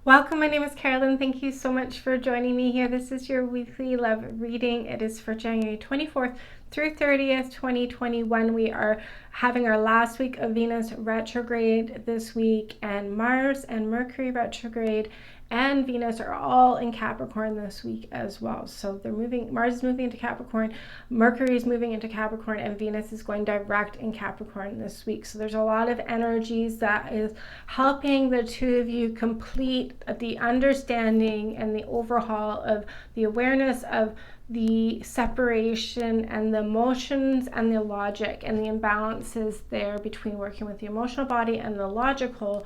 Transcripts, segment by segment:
Welcome, my name is Carolyn. Thank you so much for joining me here. This is your weekly love reading. It is for January 24th through 30th, 2021. We are having our last week of Venus retrograde this week, and Mars and Mercury retrograde and Venus are all in Capricorn this week as well. So they're moving, Mars is moving into Capricorn, Mercury is moving into Capricorn, and Venus is going direct in Capricorn this week. So there's a lot of energies that is helping the two of you complete the understanding and the overhaul of the awareness of the separation and the emotions and the logic and the imbalances there between working with the emotional body and the logical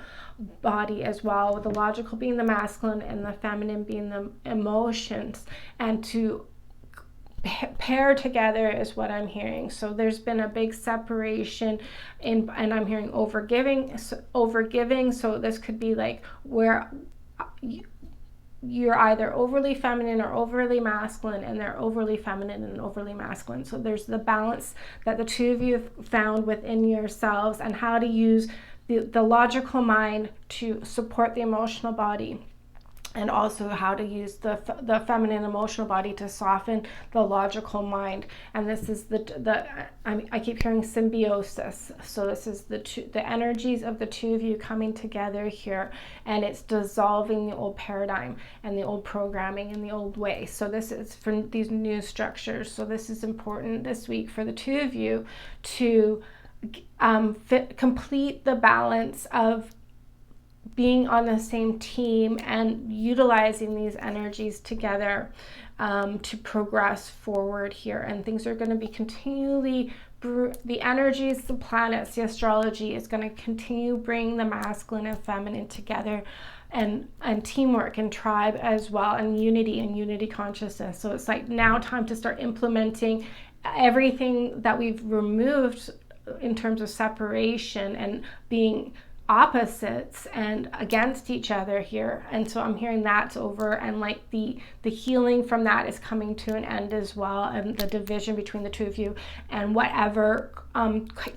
body as well, with the logical being the masculine and the feminine being the emotions, and to pair together is what I'm hearing. So there's been a big separation and I'm hearing overgiving. So this could be like where you're either overly feminine or overly masculine, and they're overly feminine and overly masculine. So there's the balance that the two of you have found within yourselves, and how to use the logical mind to support the emotional body, and also how to use the feminine emotional body to soften the logical mind. And this is I keep hearing symbiosis. So this is the energies of the two of you coming together here, and it's dissolving the old paradigm and the old programming and the old way. So this is for these new structures. So this is important this week for the two of you to complete the balance of being on the same team and utilizing these energies together to progress forward here. And things are going to be continually, the energies, the planets, the astrology is going to continue bring the masculine and feminine together, and teamwork and tribe as well, and unity consciousness. So it's like now time to start implementing everything that we've removed in terms of separation and being opposites and against each other here. And so I'm hearing that's over, and like the healing from that is coming to an end as well, and the division between the two of you and whatever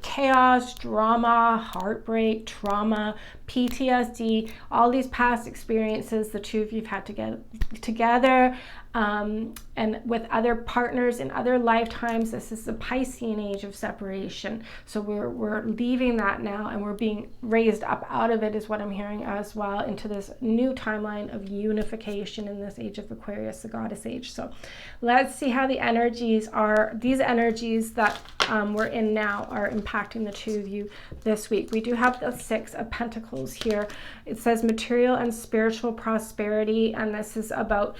chaos, drama, heartbreak, trauma, PTSD, all these past experiences the two of you have had to get together, and with other partners in other lifetimes. This is the Piscean age of separation. So we're leaving that now, and we're being raised up out of it, is what I'm hearing as well, into this new timeline of unification in this age of Aquarius, the goddess age. So let's see how the energies are, these energies that we're in now are impacting the two of you this week. We do have the Six of Pentacles here. It says material and spiritual prosperity, and this is about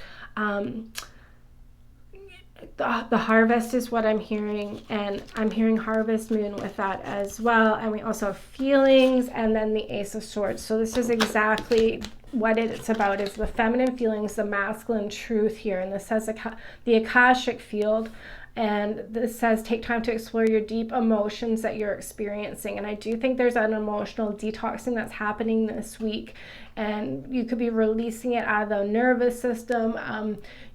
the harvest is what I'm hearing, and I'm hearing harvest moon with that as well. And we also have feelings, and then the Ace of Swords. So this is exactly what it's about, is the feminine feelings, the masculine truth here. And this says the Akashic field, and this says take time to explore your deep emotions that you're experiencing. And I do think there's an emotional detoxing that's happening this week, and you could be releasing it out of the nervous system.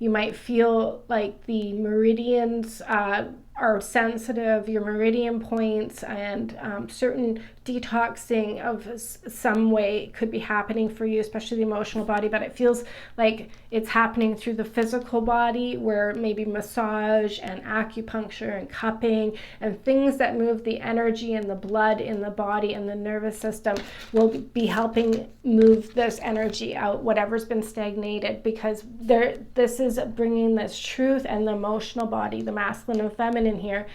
You might feel like the meridians are sensitive, your meridian points, and certain detoxing of some way could be happening for you, especially the emotional body. But it feels like it's happening through the physical body, where maybe massage and acupuncture and cupping and things that move the energy and the blood in the body and the nervous system will be helping move this energy out, whatever's been stagnated, because this is bringing this truth and the emotional body, the masculine and feminine here,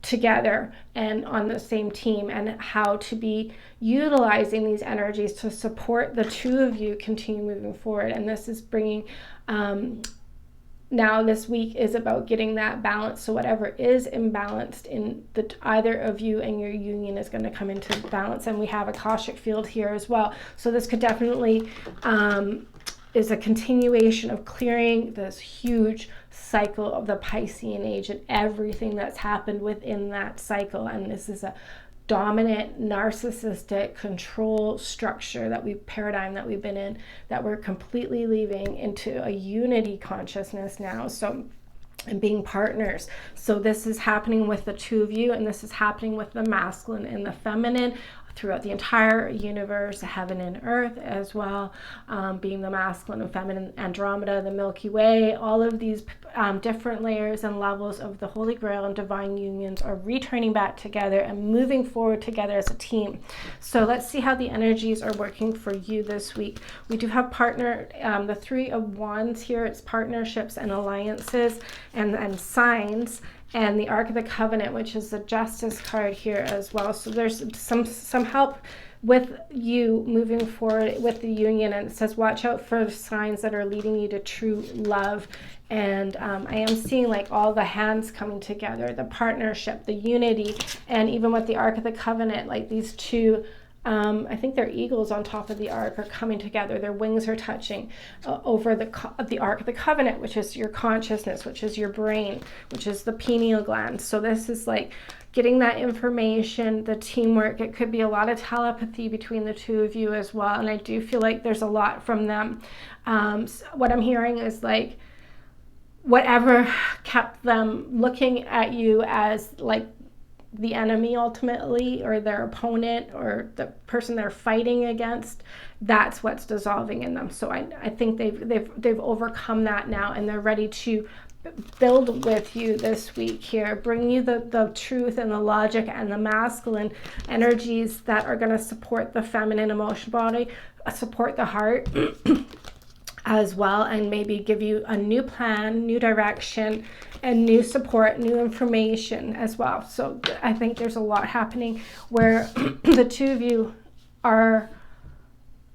together and on the same team, and how to be utilizing these energies to support the two of you continue moving forward. And this is bringing now this week is about getting that balance. So whatever is imbalanced in either of you and your union is going to come into balance. And we have a Akashic field here as well. So this could definitely is a continuation of clearing this huge cycle of the Piscean age and everything that's happened within that cycle. And this is a dominant, narcissistic control structure paradigm that we've been in, that we're completely leaving into a unity consciousness now. So, and being partners. So this is happening with the two of you, and this is happening with the masculine and the feminine throughout the entire universe, heaven and earth as well, being the masculine and feminine, Andromeda, the Milky Way, all of these different layers and levels of the Holy Grail and divine unions are returning back together and moving forward together as a team. So let's see how the energies are working for you this week. We do have the Three of Wands here. It's partnerships and alliances and signs, and the Ark of the Covenant, which is the Justice card here as well. So there's some help with you moving forward with the union, and it says watch out for signs that are leading you to true love. And I am seeing like all the hands coming together, the partnership, the unity, and even with the Ark of the Covenant, like these two, I think they're eagles on top of the ark, are coming together. Their wings are touching over the Ark of the Covenant, which is your consciousness, which is your brain, which is the pineal gland. So this is like getting that information, the teamwork. It could be a lot of telepathy between the two of you as well. And I do feel like there's a lot from them. So what I'm hearing is like whatever kept them looking at you as like the enemy ultimately, or their opponent, or the person they're fighting against, that's what's dissolving in them. So I think they've overcome that now, and they're ready to build with you this week here, bring you the truth and the logic and the masculine energies that are going to support the feminine emotional body, support the heart as well, and maybe give you a new plan, new direction, and new support, new information as well. So I think there's a lot happening where the two of you are,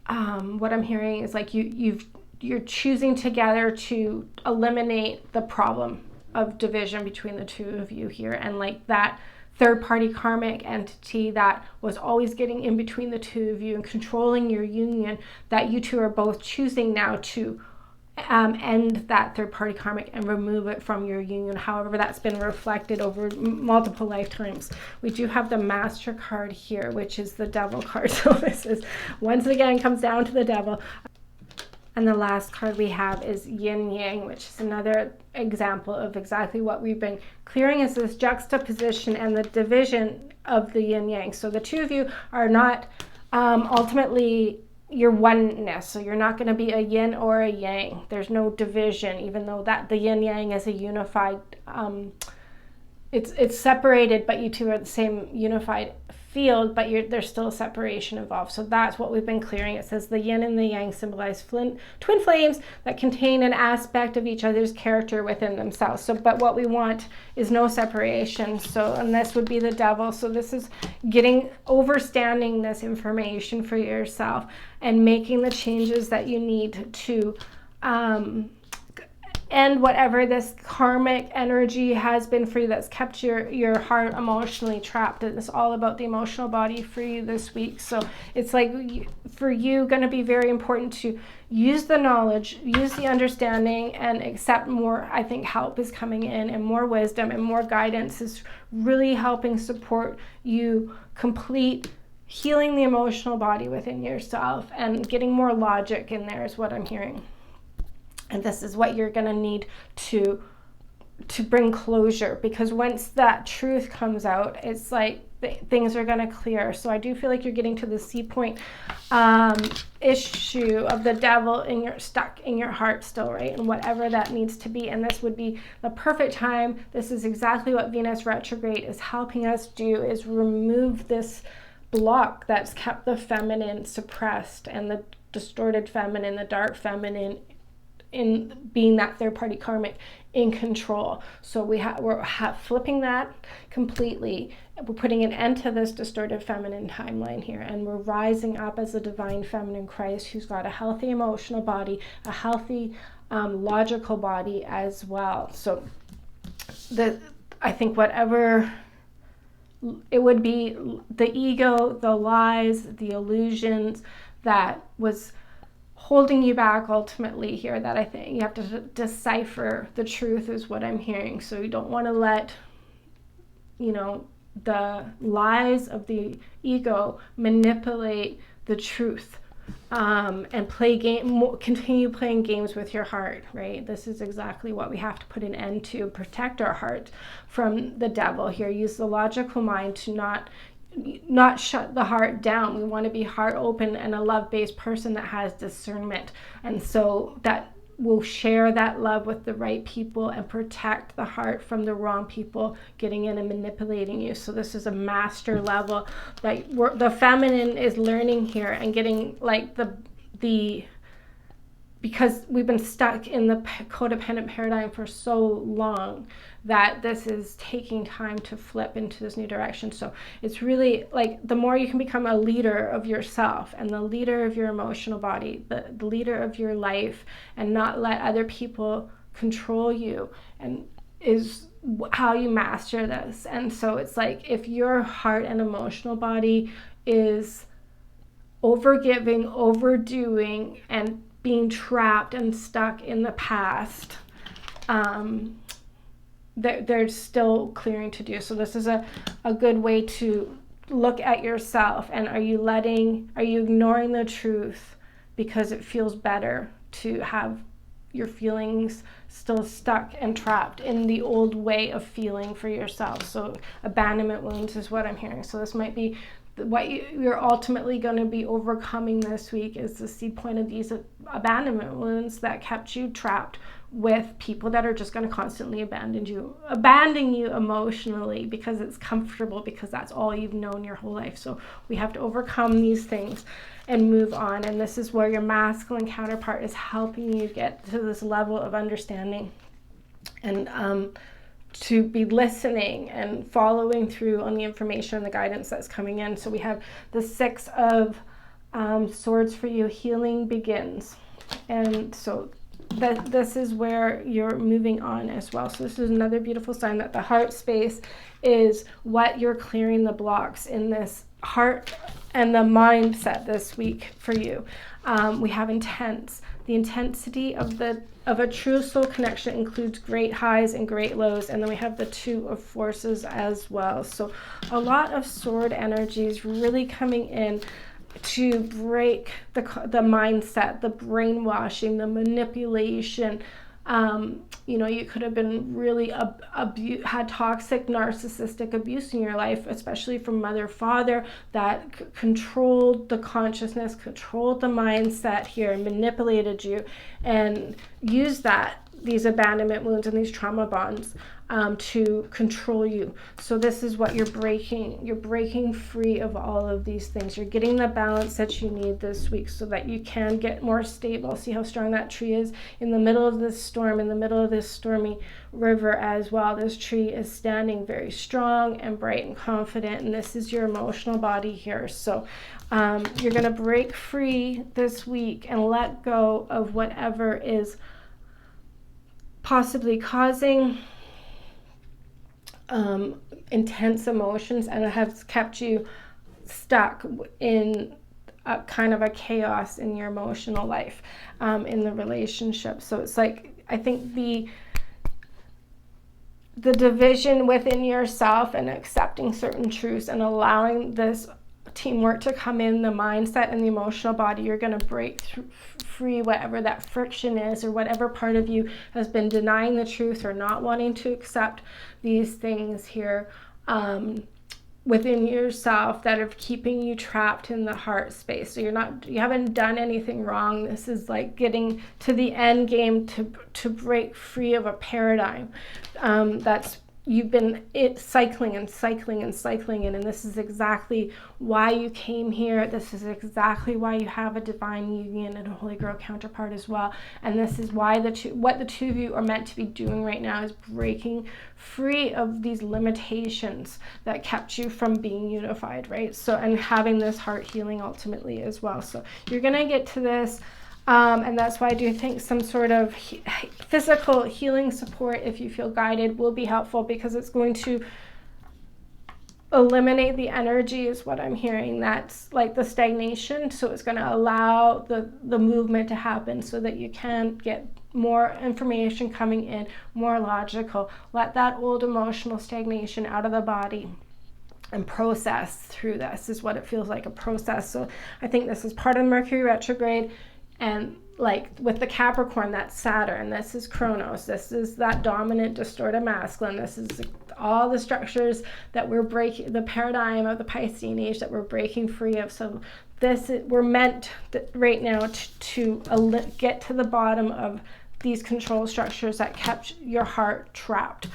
what I'm hearing is like you're choosing together to eliminate the problem of division between the two of you here, and like that third-party karmic entity that was always getting in between the two of you and controlling your union, that you two are both choosing now to end that third-party karmic and remove it from your union. However, that's been reflected over multiple lifetimes. We do have the Master card here, which is the Devil card. So this is, once again, comes down to the Devil. And the last card we have is Yin Yang, which is another example of exactly what we've been clearing, is this juxtaposition and the division of the Yin Yang. So the two of you are not ultimately your oneness. So you're not going to be a yin or a yang. There's no division, even though that the Yin Yang is a unified, it's separated, but you two are the same unified field, but there's still a separation involved. So that's what we've been clearing. It says the yin and the yang symbolize twin flames that contain an aspect of each other's character within themselves. So, but what we want is no separation. So, and this would be the Devil. So this is overstanding this information for yourself and making the changes that you need to end whatever this karmic energy has been for you that's kept your heart emotionally trapped. And it's all about the emotional body for you this week. So it's like for you going to be very important to use the knowledge, use the understanding, and accept more. I think help is coming in, and more wisdom and more guidance is really helping support you complete healing the emotional body within yourself, and getting more logic in there is what I'm hearing. And this is what you're going to need to bring closure, because once that truth comes out, it's like things are going to clear. So I do feel like you're getting to the C point issue of the Devil stuck in your heart still, right? And whatever that needs to be. And this would be the perfect time. This is exactly what Venus retrograde is helping us do, is remove this block that's kept the feminine suppressed, and the distorted feminine, the dark feminine, in being that third-party karmic in control. So we're flipping that completely. We're putting an end to this distorted feminine timeline here, and we're rising up as a divine feminine Christ who's got a healthy emotional body, a healthy logical body as well. So I think whatever it would be, the ego, the lies, the illusions that was holding you back ultimately here, that I think you have to decipher the truth is what I'm hearing. So you don't want to let, the lies of the ego manipulate the truth, and continue playing games with your heart, right? This is exactly what we have to put an end to, protect our heart from the Devil here. Use the logical mind to not not shut the heart down. We want to be heart open and a love-based person that has discernment. And so that will share that love with the right people and protect the heart from the wrong people getting in and manipulating you. So this is a master level that the feminine is learning here and getting like the because we've been stuck in the codependent paradigm for so long that this is taking time to flip into this new direction. So it's really like the more you can become a leader of yourself and the leader of your emotional body, the leader of your life, and not let other people control you, and is how you master this. And so it's like if your heart and emotional body is overgiving, overdoing, and being trapped and stuck in the past, there's still clearing to do. So this is a good way to look at yourself, and are you ignoring the truth because it feels better to have your feelings still stuck and trapped in the old way of feeling for yourself? So abandonment wounds is what I'm hearing. So this might be what you're ultimately going to be overcoming this week, is the seed point of these abandonment wounds that kept you trapped with people that are just going to constantly abandon you emotionally because it's comfortable, because that's all you've known your whole life. So we have to overcome these things and move on. And this is where your masculine counterpart is helping you get to this level of understanding and to be listening and following through on the information and the guidance that's coming in. So we have the 6 of Swords for you. Healing begins. And so this is where you're moving on as well. So this is another beautiful sign that the heart space is what you're clearing the blocks in this heart and the mindset this week for you. We have intense. The intensity of a true soul connection includes great highs and great lows. And then we have the 2 of forces as well. So a lot of sword energies really coming in to break the mindset, the brainwashing, the manipulation. You could have been really had toxic narcissistic abuse in your life, especially from mother, father, that controlled the consciousness, controlled the mindset here, manipulated you, and used these abandonment wounds and these trauma bonds to control you. So this is what you're breaking. You're breaking free of all of these things. You're getting the balance that you need this week so that you can get more stable. See how strong that tree is in the middle of this storm, in the middle of this stormy river as well. This tree is standing very strong and bright and confident, and this is your emotional body here. So you're going to break free this week and let go of whatever is possibly causing intense emotions and has kept you stuck in a kind of a chaos in your emotional life, in the relationship. So it's like, I think the division within yourself and accepting certain truths and allowing this teamwork to come in, the mindset and the emotional body, you're going to break free whatever that friction is, or whatever part of you has been denying the truth or not wanting to accept these things here within yourself that are keeping you trapped in the heart space. So you haven't done anything wrong. This is like getting to the end game to break free of a paradigm that's you've been cycling and this is exactly why you came here. This is exactly why you have a divine union and a holy girl counterpart as well. And this is why what the two of you are meant to be doing right now is breaking free of these limitations that kept you from being unified, right? So, and having this heart healing ultimately as well. So you're gonna get to this. And that's why I do think some sort of physical healing support, if you feel guided, will be helpful, because it's going to eliminate the energy is what I'm hearing. That's like the stagnation. So it's going to allow the movement to happen so that you can get more information coming in, more logical. Let that old emotional stagnation out of the body and process through this is what it feels like, a process. So I think this is part of Mercury retrograde. And like with the Capricorn, that's Saturn, this is Kronos, this is that dominant distorted masculine, this is all the structures that we're breaking, the paradigm of the Piscean age that we're breaking free of. So we're meant right now to get to the bottom of these control structures that kept your heart trapped.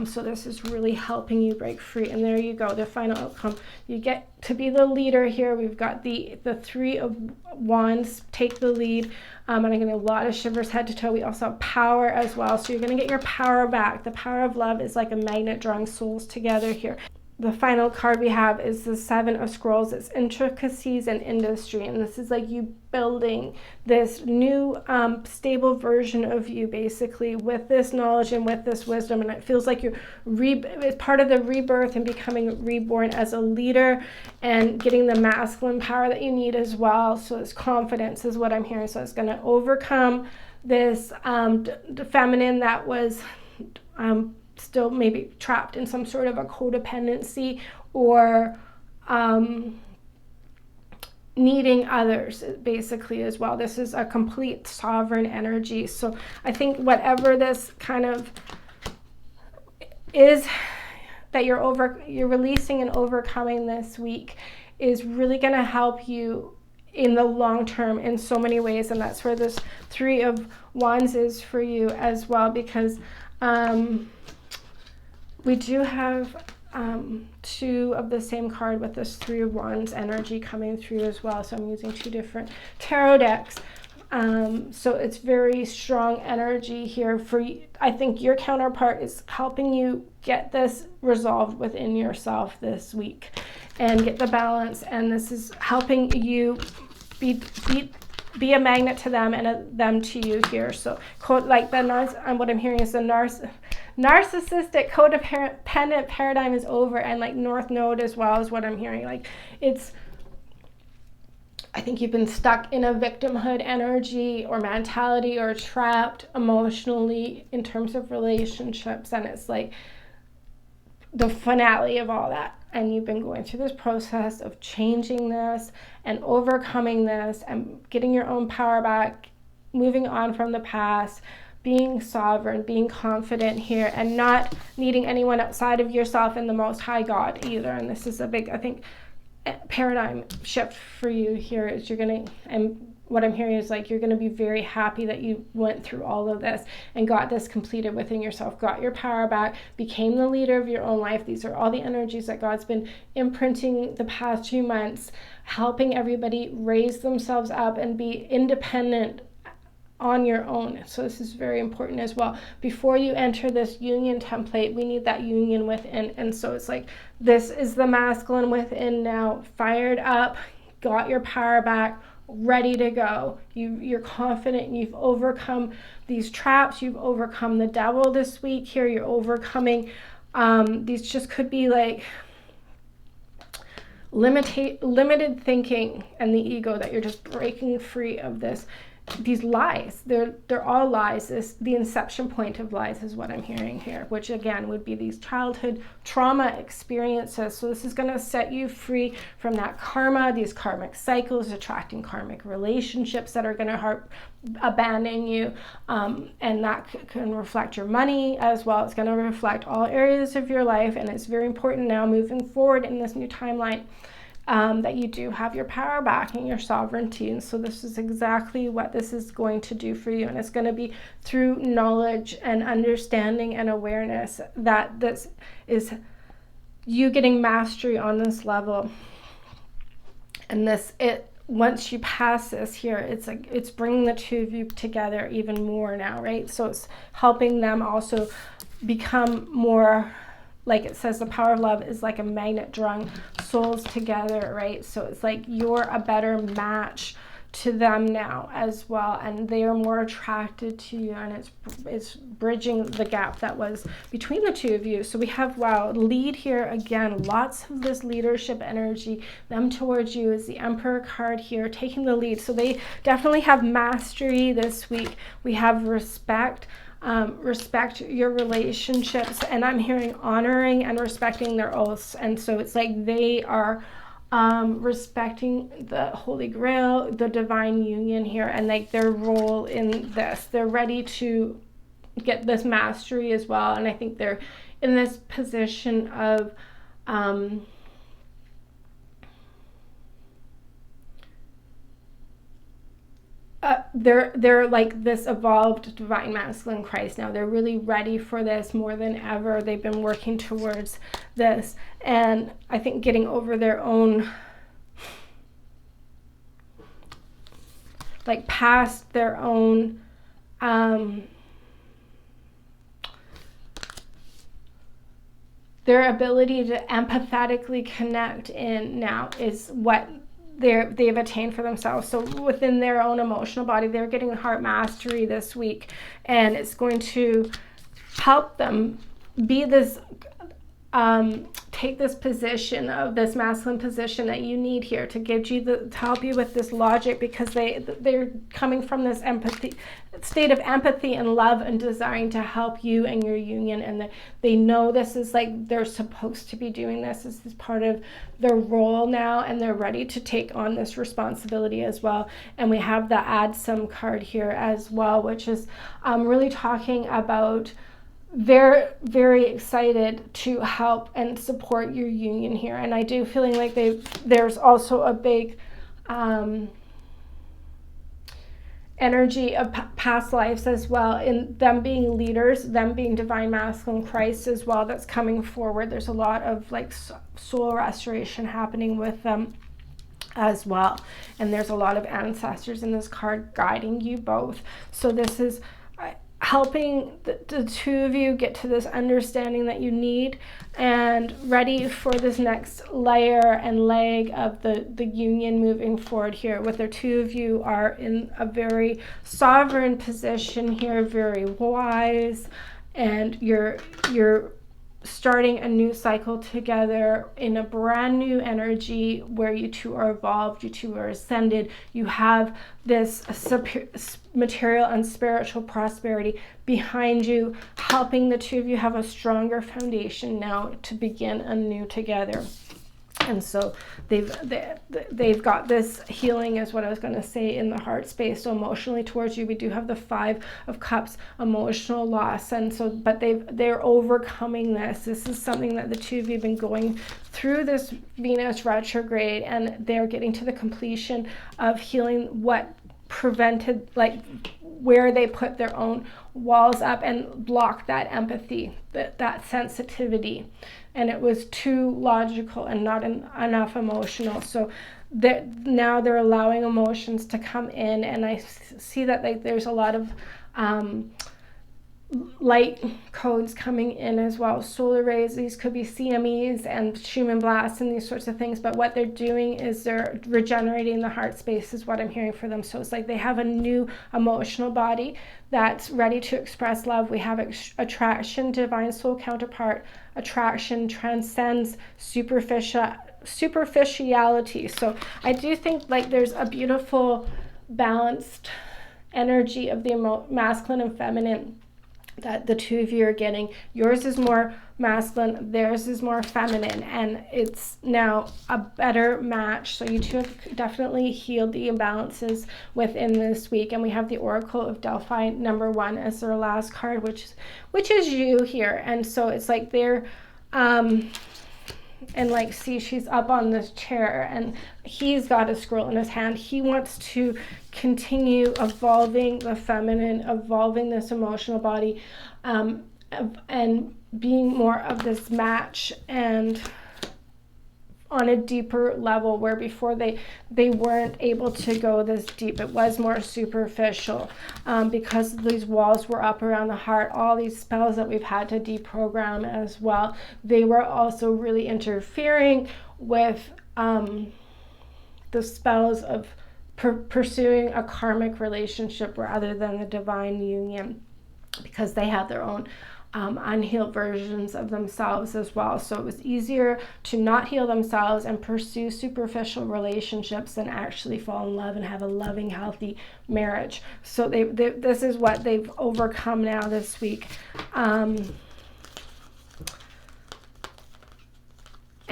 So this is really helping you break free. And there you go, the final outcome. You get to be the leader here. We've got the Three of Wands, take the lead. And I'm getting a lot of shivers head to toe. We also have power as well. So you're going to get your power back. The power of love is like a magnet drawing souls together here. The final card we have is the Seven of Scrolls. It's intricacies and industry, and this is like you building this new stable version of you, basically, with this knowledge and with this wisdom. And it feels like you're it's part of the rebirth and becoming reborn as a leader and getting the masculine power that you need as well. So this confidence is what I'm hearing. So it's going to overcome this feminine that was still maybe trapped in some sort of a codependency or needing others, basically, as well. This is a complete sovereign energy. So I think whatever this kind of is that you're releasing and overcoming this week is really going to help you in the long term in so many ways. And that's where this Three of Wands is for you as well, because we do have two of the same card with this Three of Wands energy coming through as well. So I'm using two different tarot decks. So it's very strong energy here for you. I think your counterpart is helping you get this resolved within yourself this week and get the balance. And this is helping you be a magnet to them and them to you here. So like what I'm hearing is the narcissistic codependent paradigm is over, and like North Node as well is what I'm hearing. Like I think you've been stuck in a victimhood energy or mentality or trapped emotionally in terms of relationships, and it's like the finale of all that. And you've been going through this process of changing this and overcoming this and getting your own power back, moving on from the past, being sovereign, being confident here, and not needing anyone outside of yourself and the Most High God either. And this is a big, I think, paradigm shift for you here. Is and what I'm hearing is like you're going to be very happy that you went through all of this and got this completed within yourself, got your power back, became the leader of your own life. These are all the energies that God's been imprinting the past few months, helping everybody raise themselves up and be independent on your own. So this is very important as well. Before you enter this union template, we need that union within. And so it's like this is the masculine within now, fired up, got your power back, ready to go. You're confident, you've overcome these traps, you've overcome the devil this week here, you're overcoming these just could be like limited thinking and the ego, that you're just breaking free of these lies. They're all lies. The inception point of lies is what I'm hearing here, which again would be these childhood trauma experiences. So this is going to set you free from that karma, these karmic cycles, attracting karmic relationships that are going to abandon you, and that can reflect your money as well. It's going to reflect all areas of your life, and it's very important now moving forward in this new timeline that you do have your power back and your sovereignty. And so this is exactly what this is going to do for you. And it's going to be through knowledge and understanding and awareness that this is you getting mastery on this level. And once you pass this here, it's like it's bringing the two of you together even more now, right? So it's helping them also become more, like it says, the power of love is like a magnet drawing souls together, right? So it's like you're a better match to them now as well, and they are more attracted to you, and it's bridging the gap that was between the two of you. So we have, wow, lead here again, lots of this leadership energy, them towards you is the Emperor card here, taking the lead. So they definitely have mastery this week. We have respect. Respect your relationships, and I'm hearing honoring and respecting their oaths. And so it's like they are respecting the Holy Grail, the divine union here, and like their role in this. They're ready to get this mastery as well, and I think they're in this position of they're like this evolved divine masculine Christ now. They're really ready for this more than ever. They've been working towards this, and I think getting over their own, like past their own their ability to empathetically connect in now is what they've attained for themselves. So within their own emotional body, they're getting heart mastery this week, and it's going to help them be this take this position of this masculine position that you need here to give you to help you with this logic, because they're coming from this empathy state of empathy and love and desiring to help you and your union, and they know this is like they're supposed to be doing this. This is part of their role now, and they're ready to take on this responsibility as well. And we have the add some card here as well, which is really talking about they're very excited to help and support your union here. And I do feeling like there's also a big energy of past lives as well, in them being leaders, them being divine masculine Christ as well, that's coming forward. There's a lot of like soul restoration happening with them as well, and there's a lot of ancestors in this card guiding you both. So this is helping the two of you get to this understanding that you need, and ready for this next layer and leg of the union moving forward here, with the two of you are in a very sovereign position here, very wise, and you're starting a new cycle together in a brand new energy where you two are evolved, you two are ascended, you have this material and spiritual prosperity behind you, helping the two of you have a stronger foundation now to begin anew together. And so they've got this healing, is what I was going to say, in the heart space. So emotionally towards you, we do have the 5 of Cups, emotional loss, and so but they're overcoming this. This is something that the two of you have been going through, this Venus retrograde, and they're getting to the completion of healing what prevented, like where they put their own walls up and blocked that empathy, that sensitivity, and it was too logical and not enough emotional. So now they're allowing emotions to come in, and I see that like there's a lot of light codes coming in as well. Solar rays, these could be CMEs and Schumann blasts and these sorts of things, but what they're doing is they're regenerating the heart space, is what I'm hearing for them. So it's like they have a new emotional body that's ready to express love. We have attraction, divine soul counterpart. Attraction transcends superficiality. So I do think like there's a beautiful balanced energy of the masculine and feminine that the two of you are getting. Yours is more masculine, theirs is more feminine, and it's now a better match. So you two have definitely healed the imbalances within this week. And we have the Oracle of Delphi number 1 as their last card, which is you here. And so it's like they're and like, see, she's up on this chair and he's got a scroll in his hand. He wants to continue evolving the feminine, evolving this emotional body, and being more of this match, and on a deeper level, where before they weren't able to go this deep. It was more superficial, because these walls were up around the heart. All these spells that we've had to deprogram as well, they were also really interfering with the spells of pursuing a karmic relationship rather than a divine union, because they had their own unhealed versions of themselves as well. So it was easier to not heal themselves and pursue superficial relationships than actually fall in love and have a loving, healthy marriage. So this is what they've overcome now this week.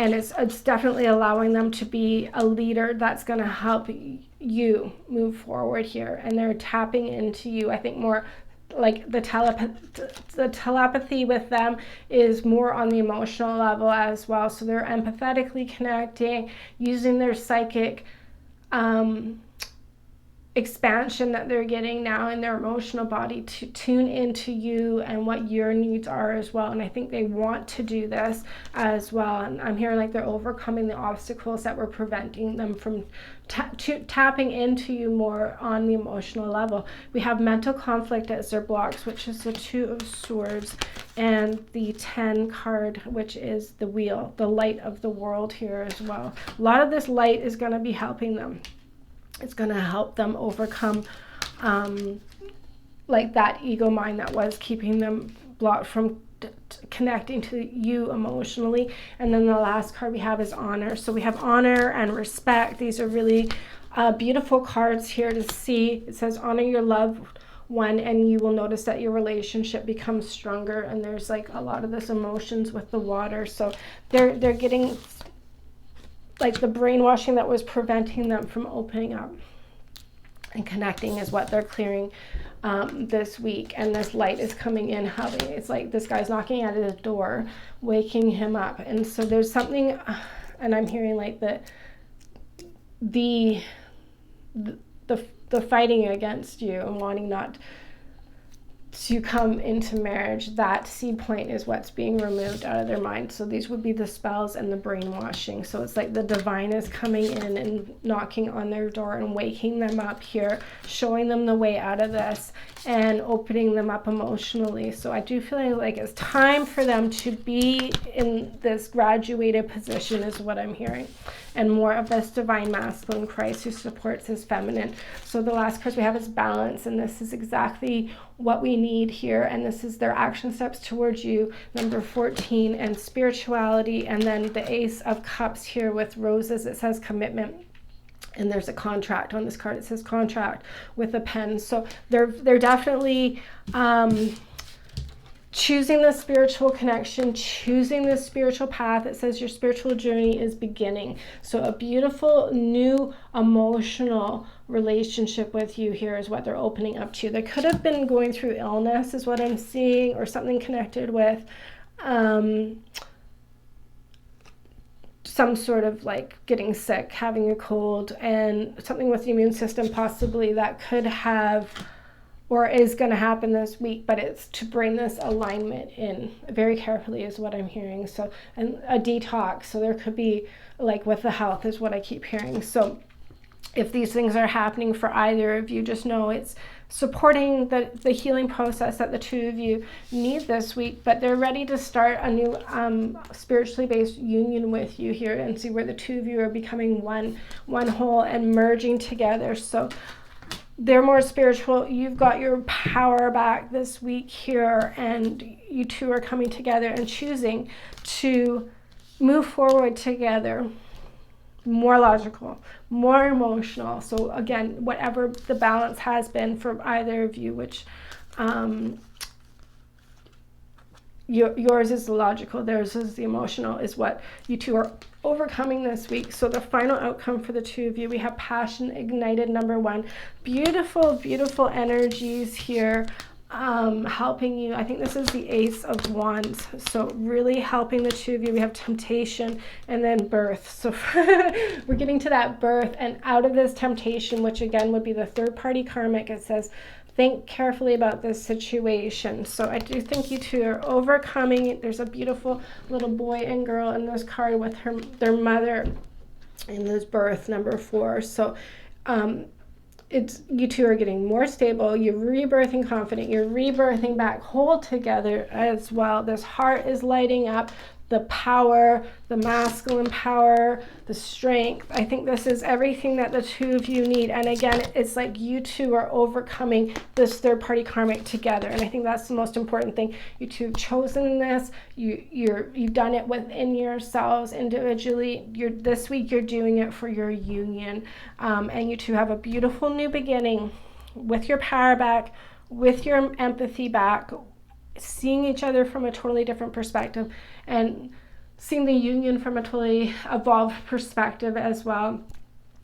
And it's definitely allowing them to be a leader that's going to help you move forward here. And they're tapping into you. I think more like the telepathy with them is more on the emotional level as well. So they're empathetically connecting, using their psychic expansion that they're getting now in their emotional body to tune into you and what your needs are as well. And I think they want to do this as well. And I'm hearing like they're overcoming the obstacles that were preventing them from tapping into you more on the emotional level. We have mental conflict as their blocks, which is the 2 of Swords, and the 10 card, which is the Wheel, the light of the world here as well. A lot of this light is going to be helping them. It's going to help them overcome like that ego mind that was keeping them blocked from connecting to you emotionally. And then the last card we have is honor. So we have honor and respect. These are really beautiful cards here to see. It says honor your loved one, and you will notice that your relationship becomes stronger. And there's like a lot of this emotions with the water. So they're getting like the brainwashing that was preventing them from opening up and connecting is what they're clearing this week. And this light is coming in heavy. It's like this guy's knocking at his door, waking him up. And so there's something, and I'm hearing like the fighting against you and wanting not to come into marriage, that seed point is what's being removed out of their mind. So these would be the spells and the brainwashing. So it's like the divine is coming in and knocking on their door and waking them up here, showing them the way out of this and opening them up emotionally. So I do feel like it's time for them to be in this graduated position is what I'm hearing, and more of this divine masculine Christ who supports his feminine. So the last card we have is balance, and this is exactly what we need here, and this is their action steps towards you, number 14, and spirituality. And then the Ace of Cups here with roses, it says commitment, and there's a contract on this card. It says contract with a pen. So they're definitely choosing the spiritual connection, choosing the spiritual path. It says your spiritual journey is beginning. So a beautiful new emotional relationship with you here is what they're opening up to. They could have been going through illness is what I'm seeing, or something connected with some sort of like getting sick, having a cold, and something with the immune system possibly that could have or is going to happen this week, but it's to bring this alignment in very carefully is what I'm hearing. So, and a detox. So there could be like with the health is what I keep hearing. So if these things are happening for either of you, just know it's supporting the healing process that the two of you need this week, but they're ready to start a new spiritually based union with you here and see where the two of you are becoming one whole and merging together. So they're more spiritual. You've got your power back this week here, and you two are coming together and choosing to move forward together. More logical, more emotional. So again, whatever the balance has been for either of you, which yours is the logical, theirs is the emotional, is what you two are overcoming this week. So the final outcome for the two of you, we have passion ignited, number 1. Beautiful, beautiful energies here. Helping you. I think this is the Ace of Wands. So really helping the two of you. We have temptation and then birth. So we're getting to that birth, and out of this temptation, which again would be the third party karmic, it says, think carefully about this situation. So I do think you two are overcoming. There's a beautiful little boy and girl in this card with their mother in this birth, number 4. So it's you two are getting more stable. You're rebirthing confident. You're rebirthing back whole together as well. This heart is lighting up. The power, the masculine power, the strength. I think this is everything that the two of you need. And again, it's like you two are overcoming this third party karmic together. And I think that's the most important thing. You two have chosen this. You've done it within yourselves individually. This week you're doing it for your union. And you two have a beautiful new beginning with your power back, with your empathy back, seeing each other from a totally different perspective, and seeing the union from a totally evolved perspective as well.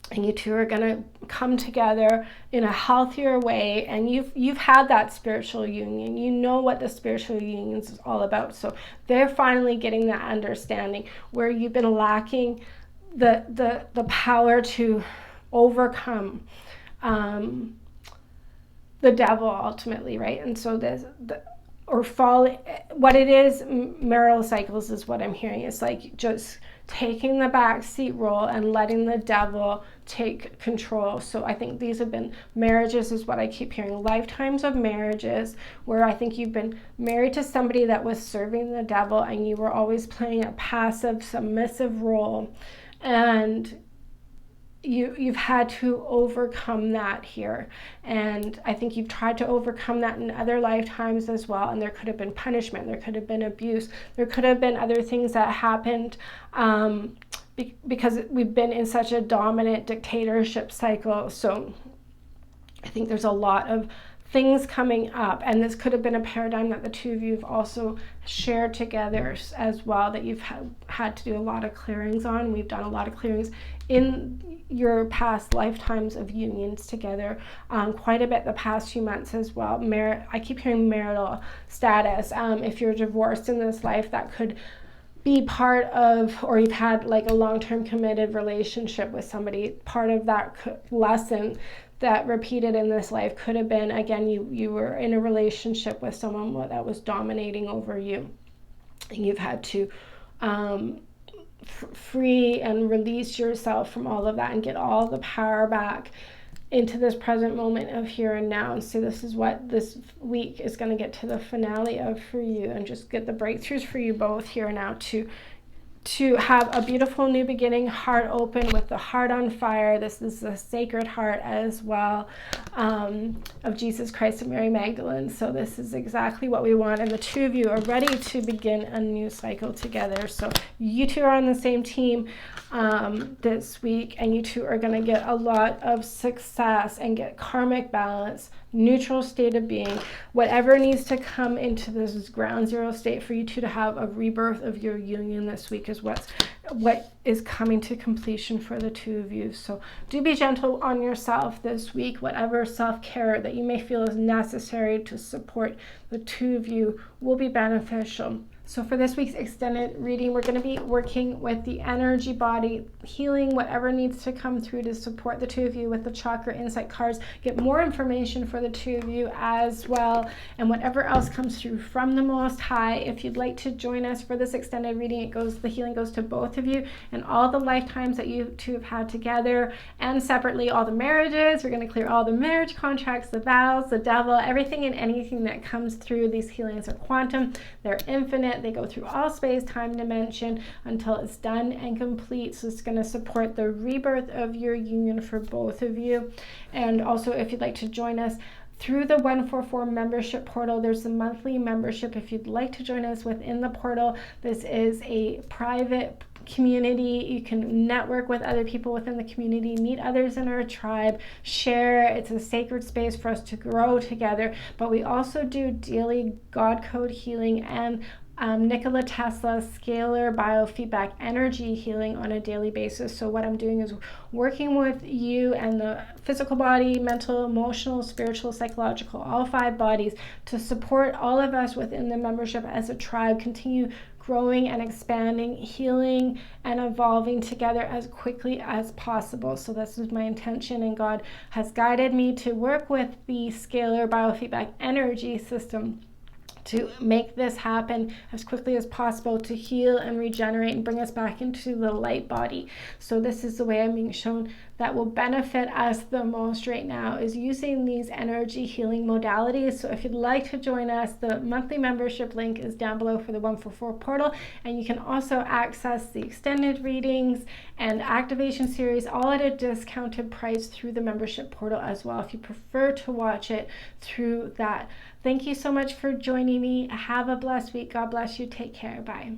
And you two are going to come together in a healthier way, and you've had that spiritual union. You know what the spiritual union is all about. So they're finally getting that understanding where you've been lacking the power to overcome the devil ultimately, right? And so what it is, marital cycles is what I'm hearing. It's like just taking the backseat role and letting the devil take control. So I think these have been marriages, is what I keep hearing, lifetimes of marriages where I think you've been married to somebody that was serving the devil, and you were always playing a passive, submissive role, and you've had to overcome that here. And I think you've tried to overcome that in other lifetimes as well. And there could have been punishment, there could have been abuse, there could have been other things that happened because we've been in such a dominant dictatorship cycle. So I think there's a lot of things coming up, and this could have been a paradigm that the two of you have also shared together as well, that you've had to do a lot of clearings on. We've done a lot of clearings in your past lifetimes of unions together, quite a bit the past few months as well. I keep hearing marital status. If you're divorced in this life, that could be part of, or you've had like a long-term committed relationship with somebody, part of that lesson that repeated in this life could have been, again, you were in a relationship with someone that was dominating over you, and you've had to free and release yourself from all of that and get all the power back into this present moment of here and now. And so this is what this week is going to get to the finale of for you, and just get the breakthroughs for you both here and now to have a beautiful new beginning, heart open with the heart on fire. This is the sacred heart as well of Jesus Christ and Mary Magdalene. So this is exactly what we want. And the two of you are ready to begin a new cycle together. So you two are on the same team this week, and you two are going to get a lot of success and get karmic balance, neutral state of being, whatever needs to come into this ground zero state for you two to have a rebirth of your union this week is what is coming to completion for the two of you. So do be gentle on yourself this week. Whatever self-care that you may feel is necessary to support the two of you will be beneficial. So for this week's extended reading, we're going to be working with the energy body, healing whatever needs to come through to support the two of you with the chakra insight cards. Get more information for the two of you as well, and whatever else comes through from the Most High. If you'd like to join us for this extended reading, the healing goes to both of you and all the lifetimes that you two have had together, and separately all the marriages. We're going to clear all the marriage contracts, the vows, the devil, everything and anything that comes through. These healings are quantum, they're infinite. They go through all space, time, dimension until it's done and complete. So it's going to support the rebirth of your union for both of you. And also, if you'd like to join us through the 144 membership portal, there's a monthly membership if you'd like to join us within the portal. This is a private community. You can network with other people within the community, meet others in our tribe, share. It's a sacred space for us to grow together. But we also do daily God code healing and Nikola Tesla's scalar biofeedback energy healing on a daily basis. So what I'm doing is working with you and the physical body, mental, emotional, spiritual, psychological, all 5 bodies, to support all of us within the membership as a tribe, continue growing and expanding, healing and evolving together as quickly as possible. So this is my intention, and God has guided me to work with the scalar biofeedback energy system to make this happen as quickly as possible, to heal and regenerate and bring us back into the light body. So this is the way I'm being shown that will benefit us the most right now, is using these energy healing modalities. So if you'd like to join us, the monthly membership link is down below for the 144 portal, and you can also access the extended readings and activation series all at a discounted price through the membership portal as well, if you prefer to watch it through that. Thank you so much for joining me. Have a blessed week. God bless you. Take care. Bye.